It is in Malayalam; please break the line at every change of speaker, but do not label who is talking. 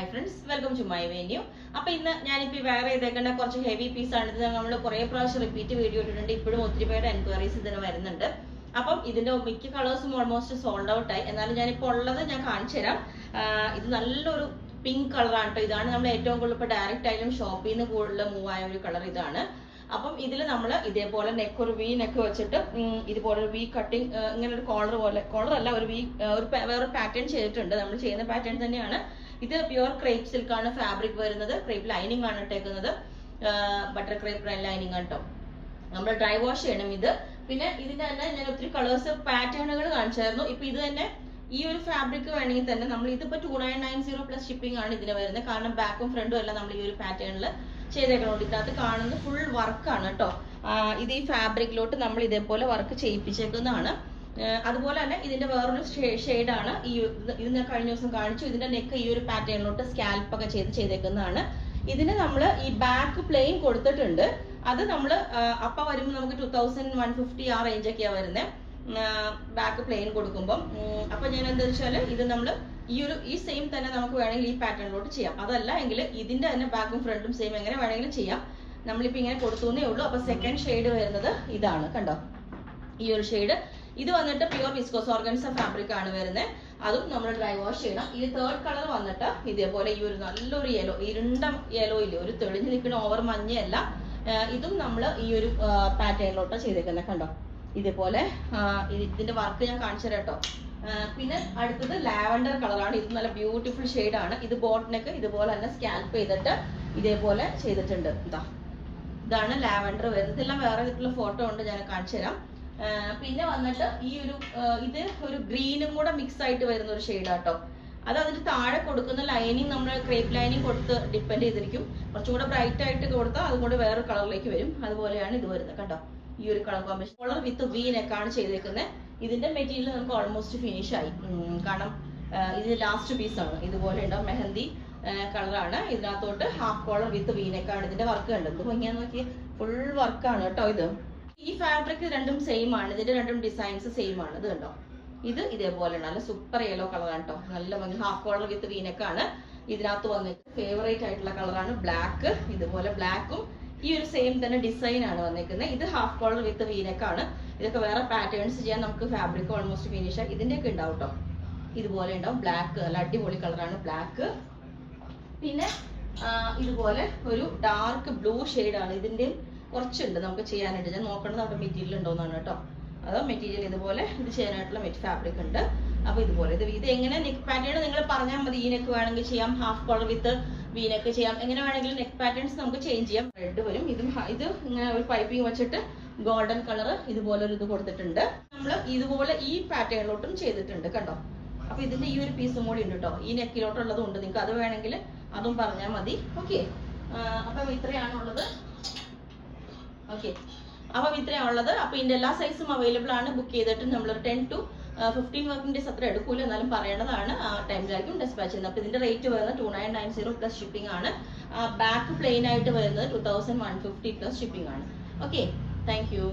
Hi friends, welcome to my venue. അപ്പൊ ഇന്ന് ഞാനിപ്പോ വെയർ ചെയ്തേക്കേണ്ട കുറച്ച് ഹെവി പീസ് ആണ്. ഇത് നമ്മൾ കുറെ പ്രാവശ്യം റിപ്പീറ്റ് വീഡിയോ ഇട്ടിട്ടുണ്ട്. ഇപ്പോഴും ഒത്തിരി പേരുടെ എൻക്വയറീസ് ഇതിന് വരുന്നുണ്ട്. അപ്പം ഇതിന്റെ മിക്ക കളേഴ്സും ഓൾമോസ്റ്റ് സോൾഡ് ഔട്ട് ആയി. എന്നാലും ഞാനിപ്പോൾ ഉള്ളത് ഞാൻ കാണിച്ചു തരാം. ഇത് നല്ലൊരു പിങ്ക് കളറാണ് കേട്ടോ. ഇതാണ് നമ്മൾ ഏറ്റവും കൂടുതൽ ഇപ്പൊ ഡയറക്റ്റ് ആയാലും ഷോപ്പിൽ നിന്ന് കൂടുതൽ മൂവ് ആയ ഒരു കളർ ഇതാണ്. അപ്പം ഇതിൽ നമ്മൾ ഇതേപോലെ നെക്ക് ഒരു വി നെക്ക് വെച്ചിട്ട് ഇതുപോലെ ഒരു വി കട്ടിങ് ഇങ്ങനെ ഒരു കോളർ അല്ല, ഒരു വി വേറൊരു പാറ്റേൺ ചെയ്തിട്ടുണ്ട്. നമ്മൾ ചെയ്യുന്ന പാറ്റേൺ തന്നെയാണ്. ഇത് പ്യുവർ ക്രേപ്പ് സിൽക്ക് ആണ് ഫാബ്രിക് വരുന്നത്. ക്രേപ്പ് ലൈനിങ് ആണ് ഇട്ടേക്കുന്നത്. ബട്ടർ ക്രേപ്പ് ലൈനിങ് ആണ് കേട്ടോ. നമ്മൾ ഡ്രൈ വാഷ് ചെയ്യണം ഇത്. പിന്നെ ഇതിന്റെ തന്നെ ഞാൻ ഒത്തിരി കളേഴ്സ് പാറ്റേണുകൾ കാണിച്ചായിരുന്നു. ഇപ്പൊ ഇത് തന്നെ ഈ ഒരു ഫാബ്രിക് വേണമെങ്കിൽ തന്നെ നമ്മൾ ഇതിപ്പോ 2990 പ്ലസ് ഷിപ്പിംഗ് ആണ് ഇതിന് വരുന്നത്. കാരണം ബാക്കും ഫ്രണ്ടും എല്ലാം നമ്മൾ ഈ ഒരു പാറ്റേണിൽ ചെയ്തേക്കണോണ്ട് ഇതിനകത്ത് കാണുന്നത് ഫുൾ വർക്കാണ് കേട്ടോ. ഇത് ഈ ഫാബ്രിക്കിലോട്ട് നമ്മൾ ഇതേപോലെ വർക്ക് ചെയ്യിപ്പിച്ചേക്കുന്നതാണ്. അതുപോലെ തന്നെ ഇതിന്റെ വേറൊരു ഷെയ്ഡാണ് ഇത് ഞാൻ കഴിഞ്ഞ ദിവസം കാണിച്ചു. ഇതിന്റെ നെക്ക് ഈ ഒരു പാറ്റേണിലോട്ട് സ്കാൽപ്പ് ഒക്കെ ചെയ്തേക്കുന്നതാണ്. ഇതിന് നമ്മൾ ഈ ബാക്ക് പ്ലെയിൻ കൊടുത്തിട്ടുണ്ട്. അത് നമ്മൾ അപ്പ വരുമ്പോൾ നമുക്ക് 2150 ആ റേഞ്ച് ഒക്കെയാ വരുന്നത് ബാക്ക് പ്ലെയിൻ കൊടുക്കുമ്പോൾ. അപ്പൊ ഞാൻ എന്താ വെച്ചാൽ ഇത് നമ്മൾ ഈ സെയിം തന്നെ നമുക്ക് വേണമെങ്കിൽ ഈ പാറ്റേണിലോട്ട് ചെയ്യാം. അതല്ല എങ്കിൽ ഇതിന്റെ തന്നെ ബാക്കും ഫ്രണ്ടും സെയിം എങ്ങനെ വേണമെങ്കിലും ചെയ്യാം. നമ്മളിപ്പോ ഇങ്ങനെ കൊടുത്തേ ഉള്ളൂ. അപ്പൊ സെക്കൻഡ് ഷെയ്ഡ് വരുന്നത് ഇതാണ്, കണ്ടോ? ഈ ഒരു ഷെയ്ഡ് ഇത് വന്നിട്ട് പ്യുവർ വിസ്കോസ് ഓർഗൻസ ഫാബ്രിക് ആണ് വരുന്നത്. അതും നമ്മൾ ഡ്രൈ വാഷ് ചെയ്യണം. ഈ തേർഡ് കളർ വന്നിട്ട് ഇതേപോലെ ഈ ഒരു നല്ലൊരു യെല്ലോ, ഇരുണ്ട യെല്ലോ ഇല്ലേ, ഒരു തെളിഞ്ഞു നിൽക്കുന്ന ഓവർ മഞ്ഞയല്ല. ഇതും നമ്മൾ ഈ ഒരു പാറ്റേണിലോട്ട് ചെയ്തേക്കുന്നത്, കണ്ടോ? ഇതേപോലെ ഇതിന്റെ വർക്ക് ഞാൻ കാണിച്ചു തരാം കേട്ടോ. പിന്നെ അടുത്തത് ലാവൻഡർ കളറാണ്. ഇത് നല്ല ബ്യൂട്ടിഫുൾ ഷെയ്ഡാണ്. ഇത് ബോട്ടിനൊക്കെ ഇതുപോലെ തന്നെ സ്കാൽപ്പ് ചെയ്തിട്ട് ഇതേപോലെ ചെയ്തിട്ടുണ്ട്. ഇതാണ് ലാവൻഡർ വരുന്നത്. ഇതെല്ലാം വേറെ ഇതിലുള്ള ഫോട്ടോ ഉണ്ട്, ഞാൻ കാണിച്ചു തരാം. പിന്നെ വന്നിട്ട് ഇത് ഒരു ഗ്രീനും കൂടെ മിക്സ് ആയിട്ട് വരുന്ന ഒരു ഷെയ്ഡാട്ടോ. അത് അതിന് താഴെ കൊടുക്കുന്ന ലൈനിങ് നമ്മൾ ക്രേപ്പ് ലൈനിങ് കൊടുത്ത് ഡിപ്പെൻഡ് ചെയ്തിരിക്കും. കുറച്ചുകൂടെ ബ്രൈറ്റ് ആയിട്ട് കൊടുത്താൽ അതുകൊണ്ട് വേറെ കളറിലേക്ക് വരും. അതുപോലെയാണ് ഇത് വരുന്നത്, കണ്ടോ? ഈ ഒരു colour combination colour with V നെക്കാണ് ചെയ്തേക്കുന്നത്. ഇതിന്റെ മെറ്റീരിയൽ നമുക്ക് ഓൾമോസ്റ്റ് ഫിനിഷ് ആയി. കാരണം ഇത് ലാസ്റ്റ് പീസ് ആണ്. ഇതുപോലെ ഉണ്ടാവും, മെഹന്തി കളറാണ്. ഇതിനകത്തോട്ട് ഹാഫ് കോളർ വിത്ത് വി നെക്കാണ്. ഇതിന്റെ വർക്ക് കണ്ടത് ഭംഗിയാന്ന് നോക്കിയാൽ ഫുൾ വർക്കാണ് കേട്ടോ. ഇത് ഈ ഫാബ്രിക് രണ്ടും സെയിം ആണ്. ഇതിന്റെ രണ്ടും ഡിസൈൻസ് സെയിം ആണ്. ഇത് കണ്ടോ? ഇത് ഇതേപോലെ നല്ല സൂപ്പർ യെല്ലോ കളറാണ് കേട്ടോ. നല്ല ഭംഗി. ഹാഫ് കോളർ വിത്ത് വി നെക്കാണ്. ഇതിനകത്ത് വന്നിട്ട് ഫേവറേറ്റ് ആയിട്ടുള്ള കളറാണ് ബ്ലാക്ക്. ഇതുപോലെ ബ്ലാക്കും ഈ ഒരു സെയിം തന്നെ ഡിസൈൻ ആണ് വന്നിരിക്കുന്നത്. ഇത് ഹാഫ് കോളർ വിത്ത് വി നെക്കാണ്. ഇതൊക്കെ വേറെ പാറ്റേൺസ് ചെയ്യാൻ നമുക്ക് ഫാബ്രിക് ഓൾമോസ്റ്റ് ഫിനിഷ് ആയി. ഇതിന്റെയൊക്കെ ഉണ്ടാവും കേട്ടോ. ഇതുപോലെ ഉണ്ടാവും. ബ്ലാക്ക് നല്ല അടിപൊളി കളറാണ് ബ്ലാക്ക്. പിന്നെ ഇതുപോലെ ഒരു ഡാർക്ക് ബ്ലൂ ഷെയ്ഡാണ്. ഇതിന്റെ കുറച്ചുണ്ട് നമുക്ക് ചെയ്യാനായിട്ട്. ഞാൻ നോക്കേണ്ടത് അവിടെ മെറ്റീരിയൽ ഉണ്ടോന്നാണ് കേട്ടോ. അതോ മെറ്റീരിയൽ ഇതുപോലെ ഇത് ചെയ്യാനായിട്ടുള്ള ഫാബ്രിക് ഉണ്ട്. അപ്പൊ ഇതുപോലെ ഇത് എങ്ങനെ നെക്ക് പാറ്റേൺ നിങ്ങൾ പറഞ്ഞാൽ മതി. ഈ നെക്ക് വേണമെങ്കിൽ ചെയ്യാം, ഹാഫ് കോളർ വിത്ത് വി നെക്ക് ചെയ്യാം. എങ്ങനെ വേണമെങ്കിലും നെക്ക് പാറ്റേൺസ് നമുക്ക് ചേഞ്ച് ചെയ്യാം. റെഡ് വരും. ഇത് ഇങ്ങനെ ഒരു പൈപ്പിംഗ് വെച്ചിട്ട് ഗോൾഡൻ കളർ ഇതുപോലെ ഒരു ഇത് കൊടുത്തിട്ടുണ്ട്. നമ്മൾ ഇതുപോലെ ഈ പാറ്റേണിലോട്ടും ചെയ്തിട്ടുണ്ട്, കണ്ടോ? അപ്പൊ ഇതിന്റെ ഈ ഒരു പീസും കൂടി ഉണ്ട് കേട്ടോ. ഈ നെക്കിലോട്ടുള്ളതും ഉണ്ട്. നിങ്ങൾക്ക് അത് വേണമെങ്കിൽ അതും പറഞ്ഞാൽ മതി. ഓക്കെ, അപ്പം ഇത്രയാണുള്ളത്. ഓക്കെ, അപ്പം ഇത്രയാണുള്ളത്. അപ്പൊ ഇതിന്റെ എല്ലാ സൈസും അവൈലബിൾ ആണ്. ബുക്ക് ചെയ്തിട്ട് നമ്മൾ 10 to 15 വർക്കിംഗ് ഡേയ്സ് അത്ര എടുക്കൂല. എന്നാലും പറയേണ്ടതാണ്. ആ ടൈമിലായിരിക്കും ഡെസ്പാച്ച് ചെയ്യുന്നത്. അപ്പൊ ഇതിന്റെ റേറ്റ് വരുന്നത് 2990 പ്ലസ് ഷിപ്പിംഗ് ആണ്. ബാക്ക് പ്ലെയിൻ ആയിട്ട് വരുന്നത് 2150 പ്ലസ് ഷിപ്പിംഗ് ആണ്. Okay, thank you.